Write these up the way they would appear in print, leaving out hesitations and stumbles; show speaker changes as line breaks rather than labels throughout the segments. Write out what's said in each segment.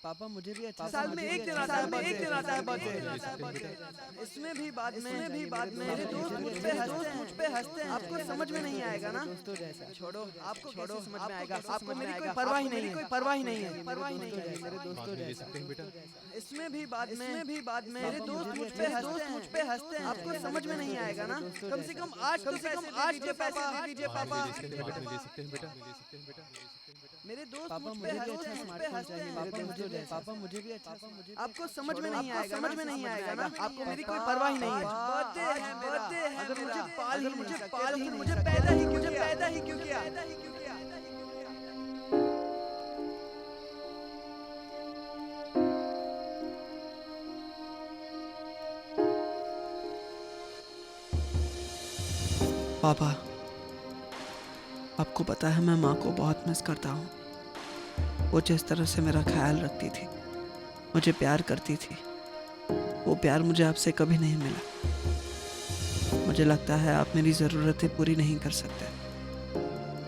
पापा मुझे भी अच्छा
साल में एक दिन आता है बर्थडे। इसमें भी बाद में मेरे दोस्त मुझ पे हंसते हैं। आपको समझ में नहीं आएगा ना?
दोस्तों जैसा।
छोड़ो आपको समझ में आएगा। आपको मेरी कोई परवाह ही नहीं है।
मेरे दोस्तों जैसा।
इसमें भी बाद में मेरे दोस्त मुझ पे हंसते हैं। आपको समझ में नहीं आएगा ना? कम से कम 8 के पैसे दे दीजिए पापा। मेरे दोस्त
पापा
मुझ
मुझे
पे
भी
हंसते
अच्छा
हैं।
स्मार्टफोन चाहिए। पापा मुझे भी अच्छा।
आपको समझ में नहीं आएगा ना? आपको मेरी कोई परवाह ही नहीं है। बर्थडे है अगर मुझे पैदा ही क्यों किया? पापा, आपको पता है मैं माँ को बहुत मिस करता हूँ। वो जिस तरह से मेरा ख्याल रखती थी, मुझे प्यार करती थी, वो प्यार मुझे आपसे कभी नहीं मिला। मुझे लगता है आप मेरी ज़रूरतें पूरी नहीं कर सकते।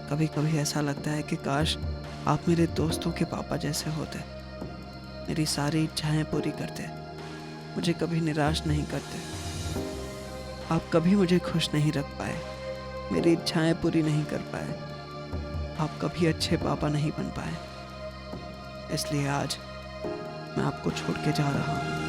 कभी कभी ऐसा लगता है कि काश आप मेरे दोस्तों के पापा जैसे होते, मेरी सारी इच्छाएं पूरी करते, मुझे कभी निराश नहीं करते। आप कभी मुझे खुश नहीं रख पाए, मेरी इच्छाएं पूरी नहीं कर पाए, आप कभी अच्छे पापा नहीं बन पाए। इसलिए आज मैं आपको छोड़ के जा रहा हूँ।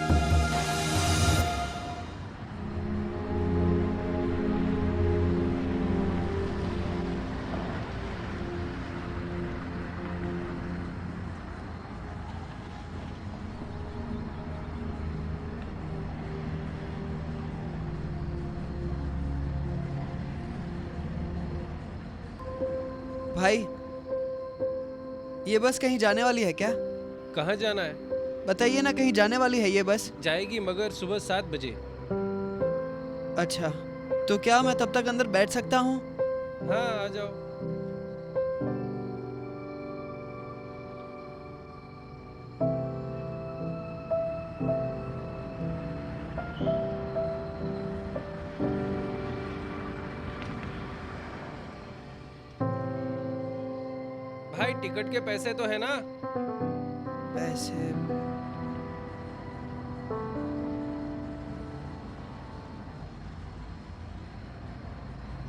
भाई, ये बस कहीं जाने वाली है क्या?
कहाँ जाना है?
बताइए ना, कहीं जाने वाली है ये बस?
जाएगी मगर सुबह 7 बजे।
अच्छा, तो क्या मैं तब तक अंदर बैठ सकता हूँ?
हाँ आ जाओ। भाई टिकट के पैसे तो है ना?
पैसे?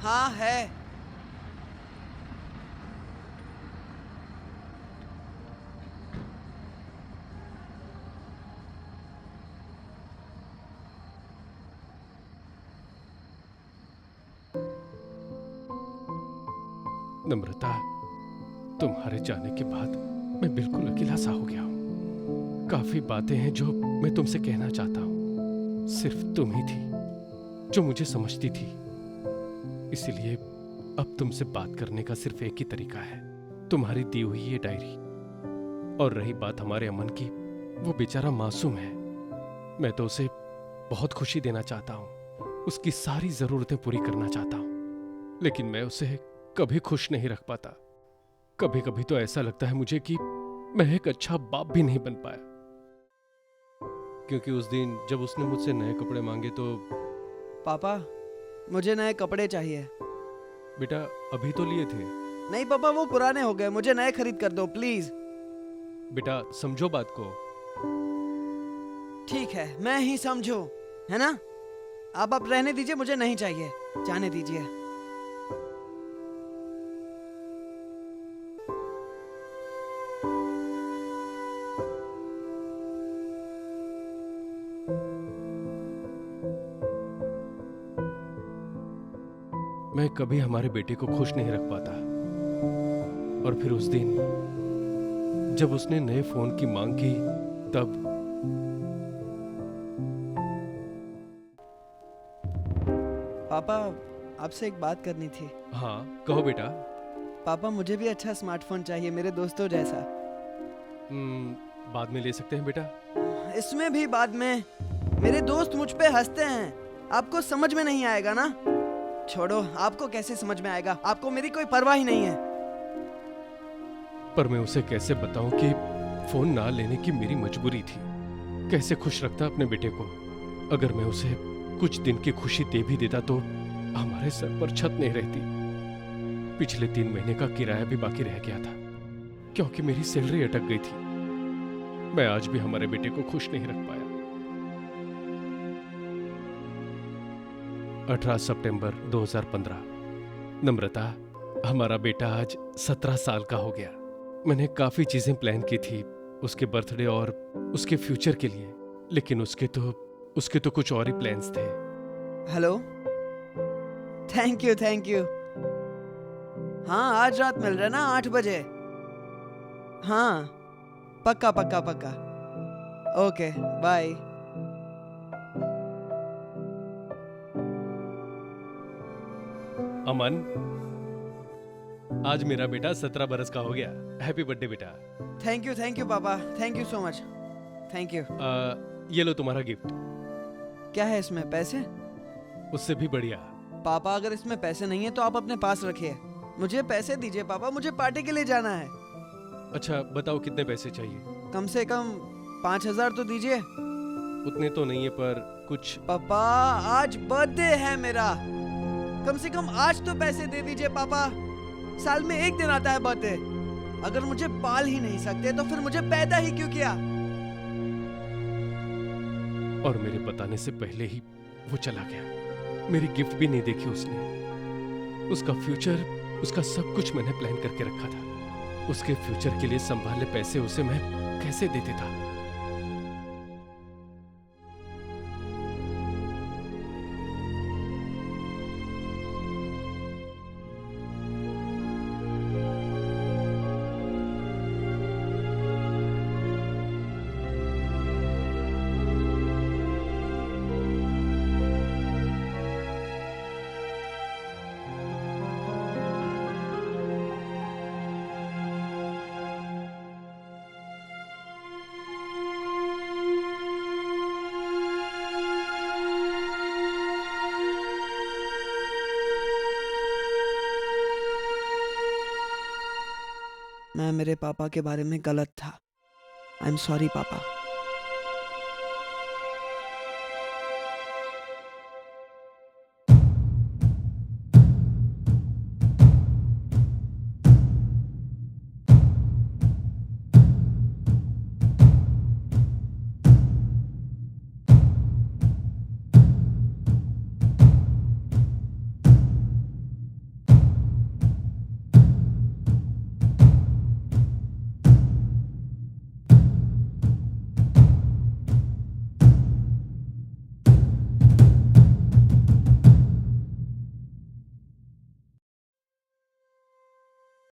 हाँ है।
नम्रता, तुम्हारे जाने के बाद मैं बिल्कुल अकेला सा हो गया हूँ। काफी बातें हैं जो मैं तुमसे कहना चाहता हूँ। सिर्फ तुम ही थी जो मुझे समझती थी। इसीलिए अब तुमसे बात करने का सिर्फ एक ही तरीका है, तुम्हारी दी हुई ये डायरी। और रही बात हमारे अमन की, वो बेचारा मासूम है। मैं तो उसे बहुत खुशी देना चाहता हूँ, उसकी सारी जरूरतें पूरी करना चाहता हूँ, लेकिन मैं उसे कभी खुश नहीं रख पाता। कभी कभी तो ऐसा लगता है मुझे कि मैं एक अच्छा बाप भी नहीं बन पाया। क्योंकि उस दिन जब उसने मुझसे नए कपड़े मांगे तो
पापा, मुझे नए कपड़े चाहिए।
बेटा अभी तो लिए थे।
नहीं पापा, वो पुराने हो गए, मुझे नए खरीद कर दो प्लीज।
बेटा समझो बात को।
ठीक है, मैं ही समझू, है ना? आप रहने दीजिए, मुझे नहीं चाहिए, जाने दीजिए।
मैं कभी हमारे बेटे को खुश नहीं रख पाता। और फिर उस दिन जब उसने नए फोन की मांग की, तब
पापा, आपसे एक बात करनी थी।
हाँ कहो बेटा।
पापा, मुझे भी अच्छा स्मार्टफोन चाहिए, मेरे दोस्तों जैसा।
बाद में ले सकते हैं बेटा।
इसमें भी बाद में मेरे दोस्त मुझ पे हंसते हैं, आपको समझ में नहीं आएगा ना? छोड़ो, आपको कैसे समझ में आएगा? आपको मेरी कोई परवाह ही नहीं है।
पर मैं उसे कैसे बताऊं कि फोन ना लेने की मेरी मजबूरी थी। कैसे खुश रखता अपने बेटे को। अगर मैं उसे कुछ दिन की खुशी दे भी देता तो हमारे सर पर छत नहीं रहती। पिछले 3 महीने का किराया भी बाकी रह गया था, क्योंकि मेरी सैलरी अटक गई थी। मैं आज भी हमारे बेटे को खुश नहीं रख पाया। 18 सितंबर 2015। नम्रता, हमारा बेटा आज 17 साल का हो गया। मैंने काफी चीजें प्लान की थी उसके बर्थडे और उसके फ्यूचर के लिए, लेकिन उसके तो कुछ और ही प्लान्स थे।
Hello, thank you. हाँ, आज रात मिल रहा है ना 8 बजे। हाँ, पक्का पक्का पक्का। Okay, bye.
अमन, आज मेरा बेटा 17 बरस का हो गया। हैप्पी बर्थडे बेटा।
थैंक यू पापा, thank you so much. Thank you.
ये लो तुम्हारा गिफ्ट।
क्या है इसमें, पैसे?
उससे भी बढ़िया।
पापा, अगर इसमें पैसे नहीं है तो आप अपने पास रखिए। मुझे पैसे दीजिए पापा, मुझे पार्टी के लिए जाना है।
अच्छा बताओ कितने पैसे चाहिए?
कम से कम 5,000 तो दीजिए।
उतने तो नहीं है पर कुछ।
पापा, आज बर्थडे है मेरा, कम से कम आज तो पैसे दे दीजिए पापा। साल में एक दिन आता है बर्थडे। अगर मुझे पाल ही नहीं सकते तो फिर मुझे पैदा ही क्यों किया?
और मेरे बताने से पहले ही वो चला गया। मेरी गिफ्ट भी नहीं देखी उसने। उसका फ्यूचर, उसका सब कुछ मैंने प्लान करके रखा था। उसके फ्यूचर के लिए संभाले पैसे उसे मैं कैसे दे देता?
मैं मेरे पापा के बारे में गलत था। आई एम सॉरी पापा।